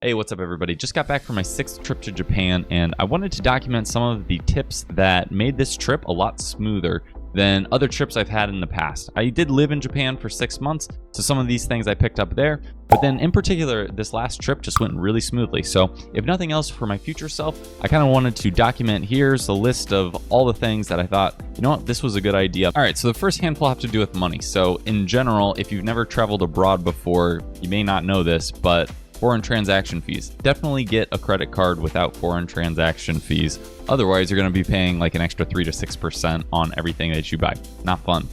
Hey, what's up everybody? Just got back from my 6th trip to Japan, and I wanted to document some of the tips that made this trip a lot smoother than other trips I've had in the past. I did live in Japan for 6 months, so some of these things I picked up there, but then in particular, this last trip just went really smoothly. So if nothing else, for my future self, I kind of wanted to document, here's a list of all the things that I thought, you know what, this was a good idea. All right, so the first handful have to do with money. So in general, if you've never traveled abroad before, you may not know this, but foreign transaction fees. Definitely get a credit card without foreign transaction fees. Otherwise, you're going to be paying like an extra 3 to 6% on everything that you buy. Not fun.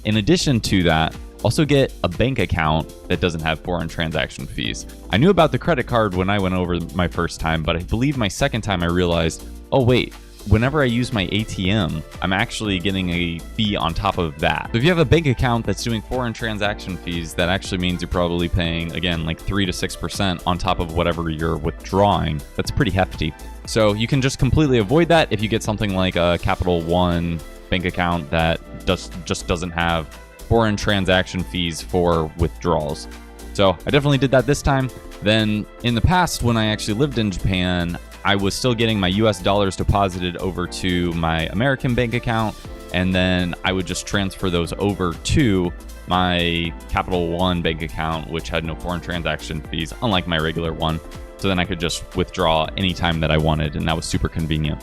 In addition to that, also get a bank account that doesn't have foreign transaction fees. I knew about the credit card when I went over my first time, but I believe my second time I realized, oh wait, whenever I use my ATM, I'm actually getting a fee on top of that. So if you have a bank account that's doing foreign transaction fees, that actually means you're probably paying, again, like 3 to 6% on top of whatever you're withdrawing. That's pretty hefty. So you can just completely avoid that if you get something like a Capital One bank account that just doesn't have foreign transaction fees for withdrawals. So I definitely did that this time. Then in the past, when I actually lived in Japan, I was still getting my US dollars deposited over to my American bank account, and then I would just transfer those over to my Capital One bank account, which had no foreign transaction fees, unlike my regular one. So then I could just withdraw anytime that I wanted, and that was super convenient.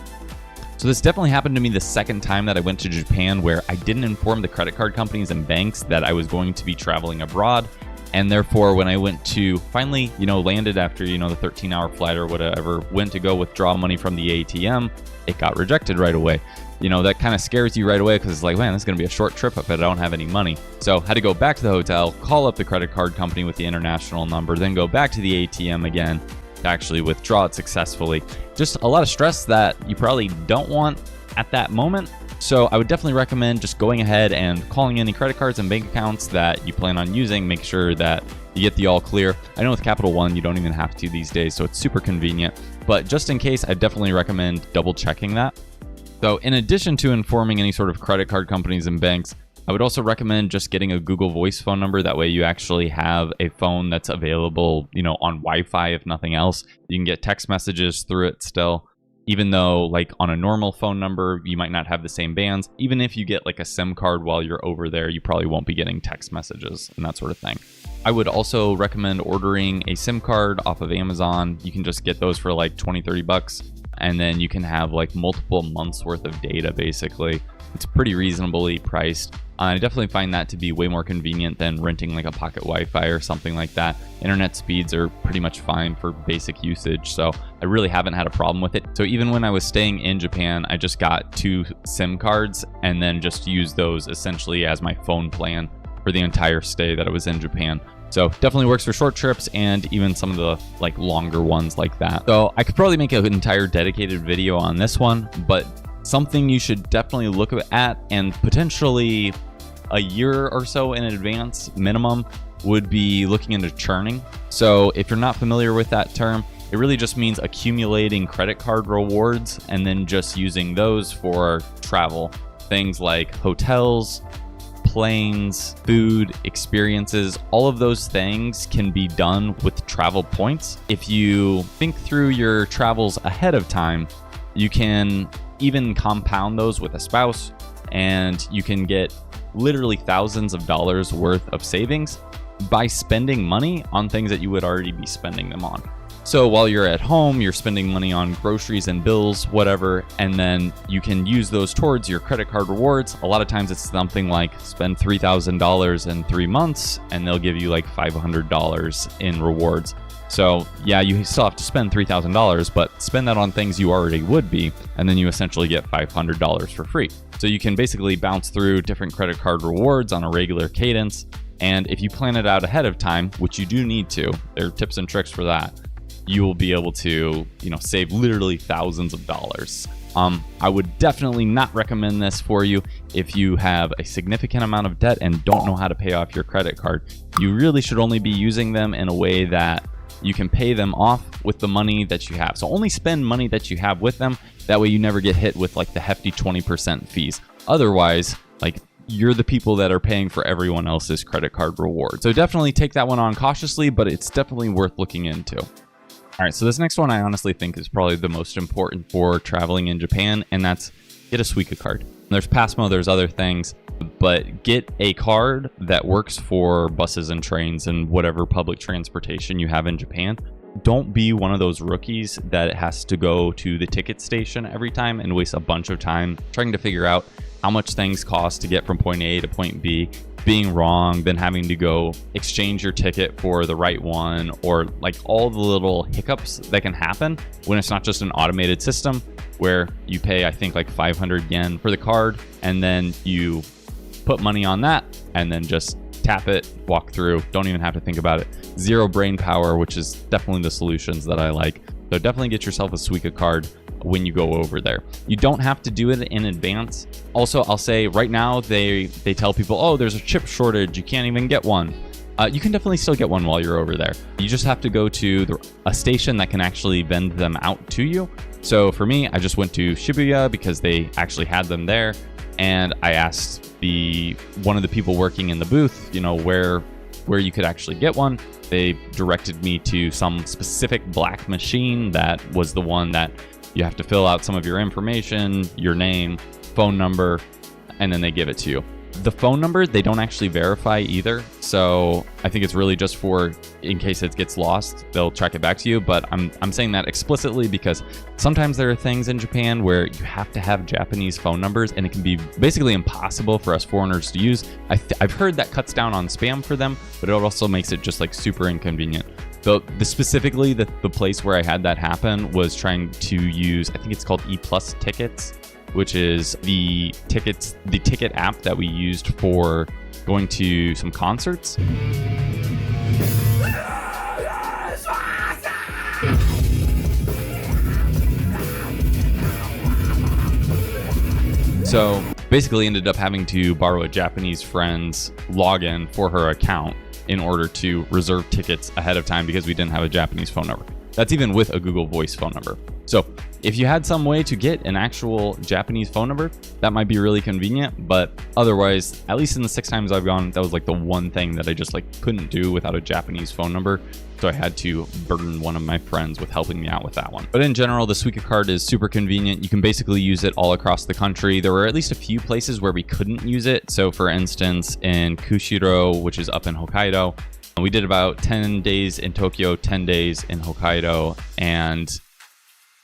So this definitely happened to me the second time that I went to Japan, where I didn't inform the credit card companies and banks that I was going to be traveling abroad. And therefore, when I went to finally, landed after, the 13-hour flight or whatever, went to go withdraw money from the ATM, it got rejected right away. That kind of scares you right away because it's like, man, this is going to be a short trip if I don't have any money. So I had to go back to the hotel, call up the credit card company with the international number, then go back to the ATM again to actually withdraw it successfully. Just a lot of stress that you probably don't want at that moment. So I would definitely recommend just going ahead and calling any credit cards and bank accounts that you plan on using. Make sure that you get the all clear. I know with Capital One, you don't even have to these days, so it's super convenient. But just in case, I definitely recommend double checking that. So in addition to informing any sort of credit card companies and banks, I would also recommend just getting a Google Voice phone number. That way you actually have a phone that's available, on Wi-Fi, if nothing else. You can get text messages through it still. Even though like on a normal phone number, you might not have the same bands. Even if you get like a SIM card while you're over there, you probably won't be getting text messages and that sort of thing. I would also recommend ordering a SIM card off of Amazon. You can just get those for like 20-30 bucks. And then you can have like multiple months worth of data basically. It's pretty reasonably priced. I definitely find that to be way more convenient than renting like a pocket Wi-Fi or something like that. Internet speeds are pretty much fine for basic usage, so I really haven't had a problem with it. So even when I was staying in Japan, I just got 2 SIM cards and then just used those essentially as my phone plan for the entire stay that I was in Japan. So definitely works for short trips and even some of the like longer ones like that. So I could probably make an entire dedicated video on this one, but something you should definitely look at, and potentially a year or so in advance minimum, would be looking into churning. So if you're not familiar with that term, it really just means accumulating credit card rewards and then just using those for travel. Things like hotels, planes, food, experiences, all of those things can be done with travel points. If you think through your travels ahead of time, you can even compound those with a spouse, and you can get literally thousands of dollars worth of savings by spending money on things that you would already be spending them on. So while you're at home, you're spending money on groceries and bills, whatever, and then you can use those towards your credit card rewards. A lot of times it's something like spend $3,000 in 3 months and they'll give you like $500 in rewards. So yeah, you still have to spend $3,000, but spend that on things you already would be, and then you essentially get $500 for free. So you can basically bounce through different credit card rewards on a regular cadence. And if you plan it out ahead of time, which you do need to, there are tips and tricks for that, you will be able to, save literally thousands of dollars. I would definitely not recommend this for you if you have a significant amount of debt and don't know how to pay off your credit card. You really should only be using them in a way that you can pay them off with the money that you have. So only spend money that you have with them. That way you never get hit with like the hefty 20% fees. Otherwise, like you're the people that are paying for everyone else's credit card reward. So definitely take that one on cautiously, but it's definitely worth looking into. All right, so this next one I honestly think is probably the most important for traveling in Japan, and that's get a Suica card. There's Passmo, there's other things, but get a card that works for buses and trains and whatever public transportation you have in Japan. Don't be one of those rookies that has to go to the ticket station every time and waste a bunch of time trying to figure out how much things cost to get from point A to point B, being wrong, then having to go exchange your ticket for the right one, or like all the little hiccups that can happen when it's not just an automated system where you pay, I think, like 500 yen for the card, and then you put money on that and then just tap it, walk through, don't even have to think about it. Zero brain power, which is definitely the solutions that I like. So definitely get yourself a Suica card when you go over there. You don't have to do it in advance. Also, I'll say right now they tell people, oh, there's a chip shortage, you can't even get one. You can definitely still get one while you're over there. You just have to go to a station that can actually vend them out to you. So for me, I just went to Shibuya because they actually had them there, and I asked one of the people working in the booth, you know, where you could actually get one. They directed me to some specific black machine that was the one that you have to fill out some of your information, your name, phone number, and then they give it to you. The phone number, they don't actually verify either. So I think it's really just for, in case it gets lost, they'll track it back to you. But I'm saying that explicitly because sometimes there are things in Japan where you have to have Japanese phone numbers, and it can be basically impossible for us foreigners to use. I've heard that cuts down on spam for them, but it also makes it just like super inconvenient. Specifically, the place where I had that happen was trying to use, I think it's called E+ tickets, which is the ticket app that we used for going to some concerts. So basically ended up having to borrow a Japanese friend's login for her account in order to reserve tickets ahead of time because we didn't have a Japanese phone number. That's even with a Google Voice phone number. So if you had some way to get an actual Japanese phone number, that might be really convenient. But otherwise, at least in the 6 times I've gone, that was like the one thing that I just like couldn't do without a Japanese phone number. So I had to burden one of my friends with helping me out with that one. But in general, the Suica card is super convenient. You can basically use it all across the country. There were at least a few places where we couldn't use it. So for instance, in Kushiro, which is up in Hokkaido, we did about 10 days in Tokyo, 10 days in Hokkaido, and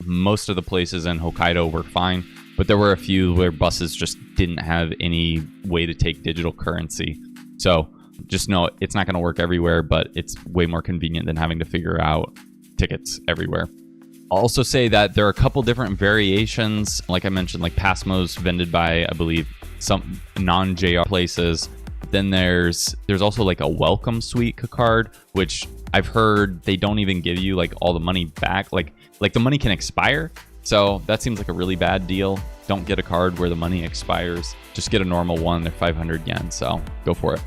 most of the places in Hokkaido were fine, but there were a few where buses just didn't have any way to take digital currency. So just know it's not going to work everywhere, but it's way more convenient than having to figure out tickets everywhere. I'll also say that there are a couple different variations. Like I mentioned, like Passmo's vended by, I believe, some non-JR places. Then there's also like a welcome Suica card, which I've heard they don't even give you like all the money back. Like the money can expire. So that seems like a really bad deal. Don't get a card where the money expires. Just get a normal one. They're 500 yen. So go for it.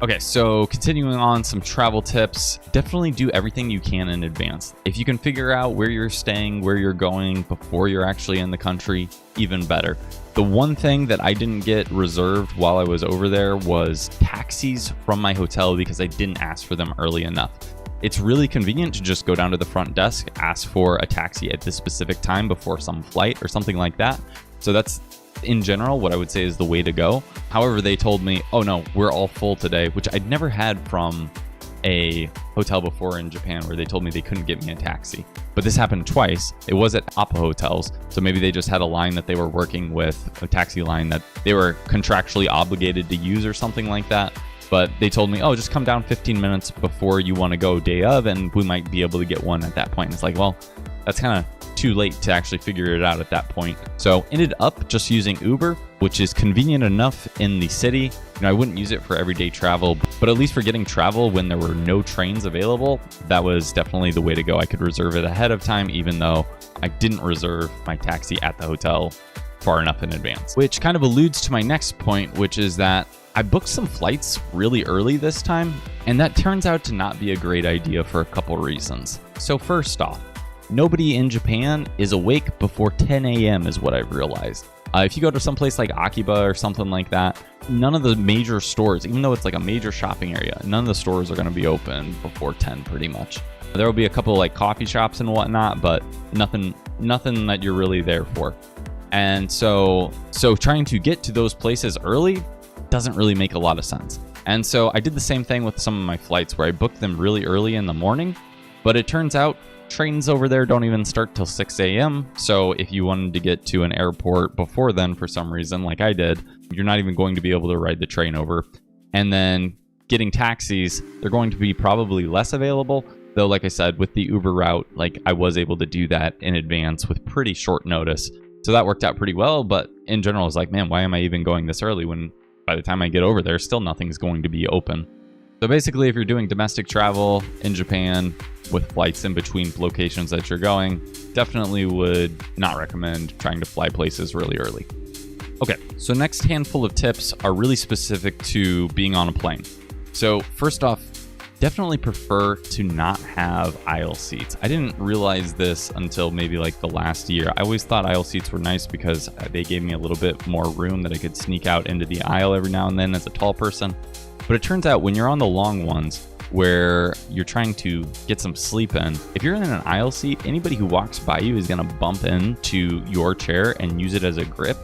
Okay, so continuing on, some travel tips. Definitely do everything you can in advance. If you can figure out where you're staying, where you're going before you're actually in the country, even better. The one thing that I didn't get reserved while I was over there was taxis from my hotel because I didn't ask for them early enough. It's really convenient to just go down to the front desk, ask for a taxi at this specific time before some flight or something like that. So that's, in general, what I would say is the way to go. However, they told me, oh no, we're all full today, which I'd never had from a hotel before in Japan where they told me they couldn't get me a taxi. But this happened twice. It was at Appa hotels. So maybe they just had a line that they were working with, a taxi line that they were contractually obligated to use or something like that. But they told me, oh, just come down 15 minutes before you want to go day of, and we might be able to get one at that point. And it's like, well, that's kind of too late to actually figure it out at that point. So ended up just using Uber, which is convenient enough in the city. You know, I wouldn't use it for everyday travel, but at least for getting travel when there were no trains available, that was definitely the way to go. I could reserve it ahead of time, even though I didn't reserve my taxi at the hotel far enough in advance. Which kind of alludes to my next point, which is that I booked some flights really early this time, and that turns out to not be a great idea for a couple reasons. So first off, nobody in Japan is awake before 10 a.m. is what I've realized. If you go to some place like Akiba or something like that, none of the major stores, even though it's like a major shopping area, none of the stores are going to be open before 10 pretty much. There will be a couple like coffee shops and whatnot, but nothing that you're really there for. And so trying to get to those places early doesn't really make a lot of sense. And so I did the same thing with some of my flights where I booked them really early in the morning, but it turns out trains over there don't even start till 6 a.m. So if you wanted to get to an airport before then for some reason, like I did, you're not even going to be able to ride the train over. And then getting taxis, they're going to be probably less available. Though, like I said, with the Uber route, like I was able to do that in advance with pretty short notice. So that worked out pretty well. But in general, I was like, man, why am I even going this early when by the time I get over there, still nothing's going to be open? So basically, if you're doing domestic travel in Japan with flights in between locations that you're going, definitely would not recommend trying to fly places really early. Okay, so next handful of tips are really specific to being on a plane. So first off, definitely prefer to not have aisle seats. I didn't realize this until maybe like the last year. I always thought aisle seats were nice because they gave me a little bit more room that I could sneak out into the aisle every now and then as a tall person. But it turns out when you're on the long ones where you're trying to get some sleep in, if you're in an aisle seat, anybody who walks by you is going to bump into your chair and use it as a grip.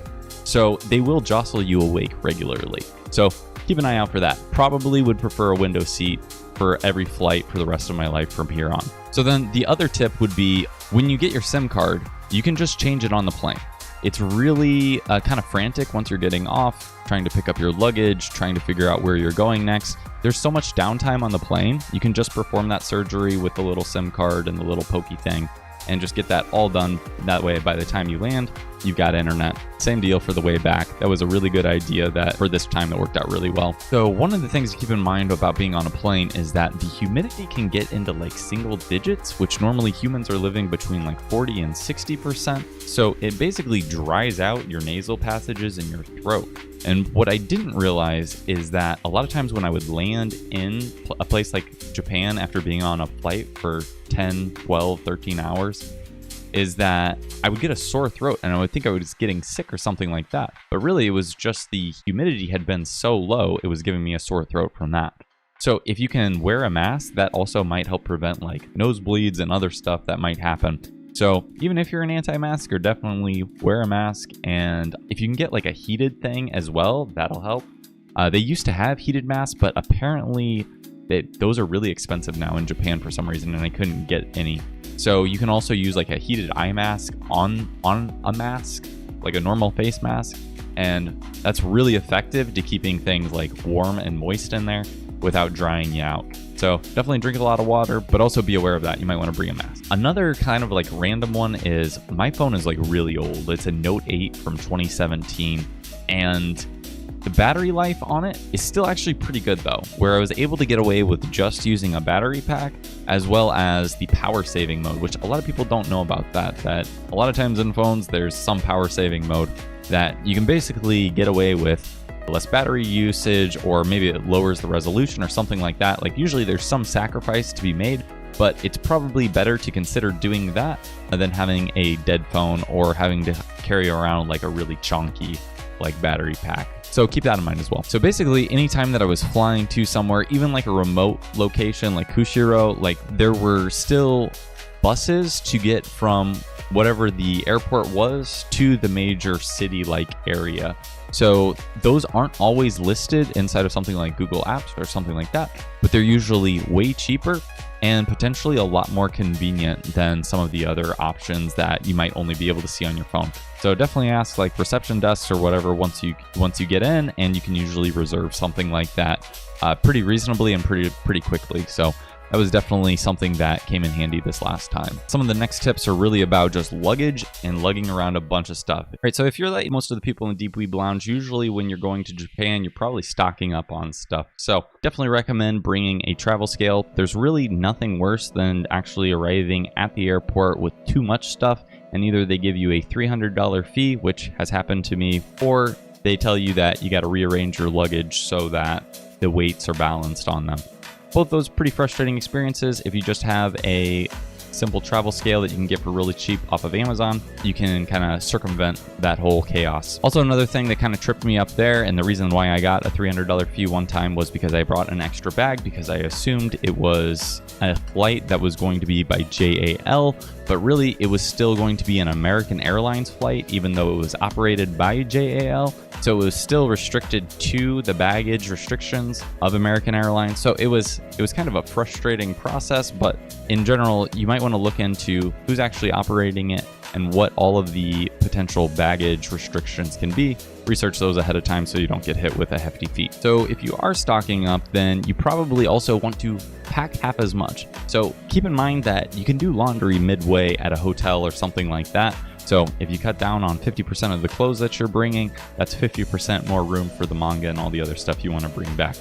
So they will jostle you awake regularly. So keep an eye out for that. Probably would prefer a window seat for every flight for the rest of my life from here on. So then the other tip would be when you get your SIM card, you can just change it on the plane. It's really kind of frantic once you're getting off, trying to pick up your luggage, trying to figure out where you're going next. There's so much downtime on the plane. You can just perform that surgery with the little SIM card and the little pokey thing and just get that all done. That way, by the time you land, you've got internet. Same deal for the way back. That was a really good idea that for this time that worked out really well. So one of the things to keep in mind about being on a plane is that the humidity can get into like single digits, which normally humans are living between like 40 and 60%. So it basically dries out your nasal passages in your throat. And what I didn't realize is that a lot of times when I would land in a place like Japan after being on a flight for 10, 12, 13 hours, is that I would get a sore throat and I would think I was getting sick or something like that. But really it was just the humidity had been so low, it was giving me a sore throat from that. So if you can wear a mask, that also might help prevent like nosebleeds and other stuff that might happen. So even if you're an anti-masker, definitely wear a mask. And if you can get like a heated thing as well, that'll help. They used to have heated masks, but apparently those are really expensive now in Japan for some reason, and I couldn't get any. So you can also use like a heated eye mask on a mask, like a normal face mask. And that's really effective to keeping things like warm and moist in there without drying you out. So definitely drink a lot of water, but also be aware of that. You might want to bring a mask. Another kind of like random one is my phone is like really old. It's a Note 8 from 2017. And the battery life on it is still actually pretty good though, where I was able to get away with just using a battery pack as well as the power saving mode, which a lot of people don't know about that a lot of times in phones, there's some power saving mode that you can basically get away with less battery usage, or maybe it lowers the resolution or something like that. Like usually there's some sacrifice to be made, but it's probably better to consider doing that than having a dead phone or having to carry around like a really chunky like battery pack. So keep that in mind as well. So basically anytime that I was flying to somewhere, even like a remote location like Kushiro, like there were still buses to get from whatever the airport was to the major city like area. So those aren't always listed inside of something like Google Apps or something like that, but they're usually way cheaper and potentially a lot more convenient than some of the other options that you might only be able to see on your phone. So definitely ask like reception desks or whatever once you get in, and you can usually reserve something like that pretty reasonably and pretty quickly. So that was definitely something that came in handy this last time. Some of the next tips are really about just luggage and lugging around a bunch of stuff. All right, so if you're like most of the people in the Deep Weeb Lounge, usually when you're going to Japan, you're probably stocking up on stuff. So definitely recommend bringing a travel scale. There's really nothing worse than actually arriving at the airport with too much stuff, and either they give you a $300 fee, which has happened to me, or they tell you that you got to rearrange your luggage so that the weights are balanced on them. Both those pretty frustrating experiences. If you just have a simple travel scale that you can get for really cheap off of Amazon, you can kind of circumvent that whole chaos. Also, another thing that kind of tripped me up there, and the reason why I got a $300 fee one time, was because I brought an extra bag because I assumed it was a flight that was going to be by JAL, but really it was still going to be an American Airlines flight, even though it was operated by JAL. So it was still restricted to the baggage restrictions of American Airlines. So it was kind of a frustrating process, but in general, you might want to look into who's actually operating it and what all of the potential baggage restrictions can be. Research those ahead of time so you don't get hit with a hefty fee. So if you are stocking up, then you probably also want to pack half as much. So keep in mind that you can do laundry midway at a hotel or something like that. So if you cut down on 50% of the clothes that you're bringing, that's 50% more room for the manga and all the other stuff you want to bring back.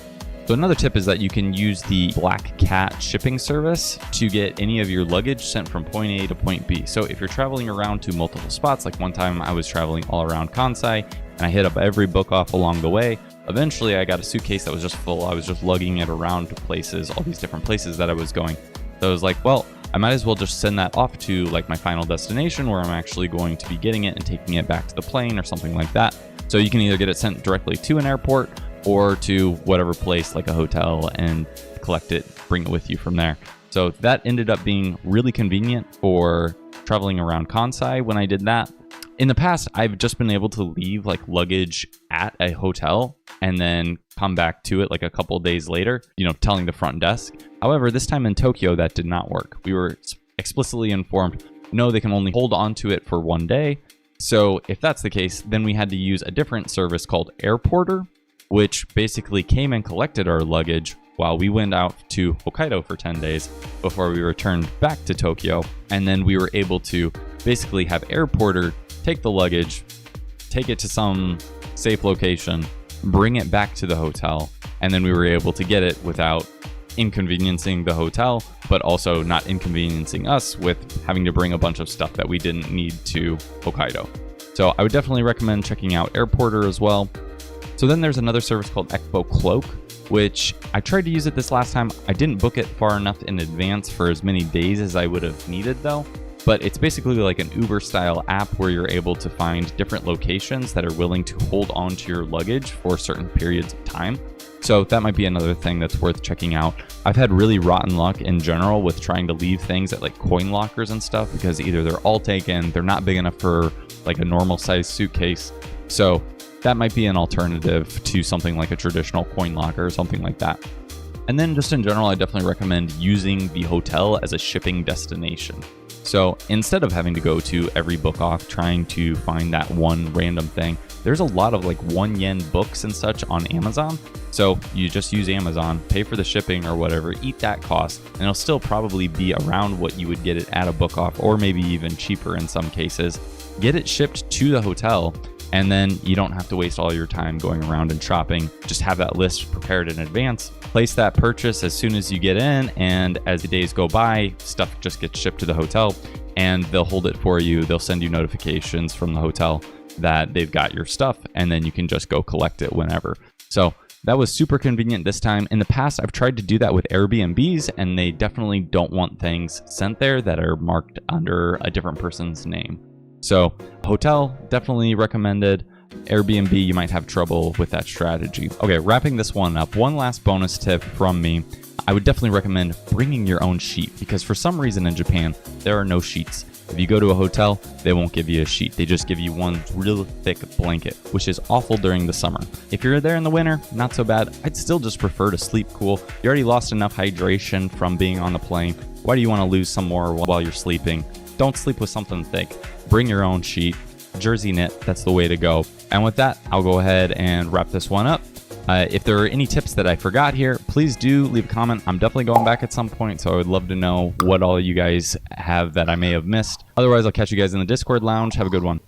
So another tip is that you can use the Black Cat shipping service to get any of your luggage sent from point A to point B. So if you're traveling around to multiple spots, like one time I was traveling all around Kansai and I hit up every book off along the way. Eventually I got a suitcase that was just full. I was just lugging it around to places, all these different places that I was going. So I was like, well, I might as well just send that off to like my final destination where I'm actually going to be getting it and taking it back to the plane or something like that. So you can either get it sent directly to an airport or to whatever place like a hotel and collect it, bring it with you from there. So that ended up being really convenient for traveling around Kansai when I did that. In the past, I've just been able to leave like luggage at a hotel and then come back to it like a couple days later, telling the front desk. However, this time in Tokyo, that did not work. We were explicitly informed, no, they can only hold on to it for one day. So if that's the case, then we had to use a different service called Airporter, which basically came and collected our luggage while we went out to Hokkaido for 10 days before we returned back to Tokyo. And then we were able to basically have Airporter take the luggage, take it to some safe location, bring it back to the hotel, and then we were able to get it without inconveniencing the hotel, but also not inconveniencing us with having to bring a bunch of stuff that we didn't need to Hokkaido. So I would definitely recommend checking out Airporter as well. So then there's another service called Ekpo Cloak, which I tried to use it this last time. I didn't book it far enough in advance for as many days as I would have needed though. But it's basically like an Uber style app where you're able to find different locations that are willing to hold on to your luggage for certain periods of time. So that might be another thing that's worth checking out. I've had really rotten luck in general with trying to leave things at like coin lockers and stuff because either they're all taken, they're not big enough for like a normal size suitcase. So that might be an alternative to something like a traditional coin locker or something like that. And then just in general, I definitely recommend using the hotel as a shipping destination. So instead of having to go to every book off trying to find that one random thing, there's a lot of like 1 yen books and such on Amazon. So you just use Amazon, pay for the shipping or whatever, eat that cost, and it'll still probably be around what you would get it at a book off, or maybe even cheaper in some cases. Get it shipped to the hotel, and then you don't have to waste all your time going around and shopping. Just have that list prepared in advance. Place that purchase as soon as you get in, and as the days go by, stuff just gets shipped to the hotel, and they'll hold it for you. They'll send you notifications from the hotel that they've got your stuff, and then you can just go collect it whenever. So that was super convenient this time. In the past, I've tried to do that with Airbnbs, and they definitely don't want things sent there that are marked under a different person's name. So hotel, definitely recommended. Airbnb, you might have trouble with that strategy. Okay, wrapping this one up, one last bonus tip from me. I would definitely recommend bringing your own sheet because for some reason in Japan, there are no sheets. If you go to a hotel, they won't give you a sheet. They just give you one real thick blanket, which is awful during the summer. If you're there in the winter, not so bad. I'd still just prefer to sleep cool. You already lost enough hydration from being on the plane. Why do you want to lose some more while you're sleeping? Don't sleep with something thick. Bring your own sheet. Jersey knit, that's the way to go. And with that, I'll go ahead and wrap this one up. If there are any tips that I forgot here, please do leave a comment. I'm definitely going back at some point, so I would love to know what all you guys have that I may have missed. Otherwise, I'll catch you guys in the Discord lounge. Have a good one.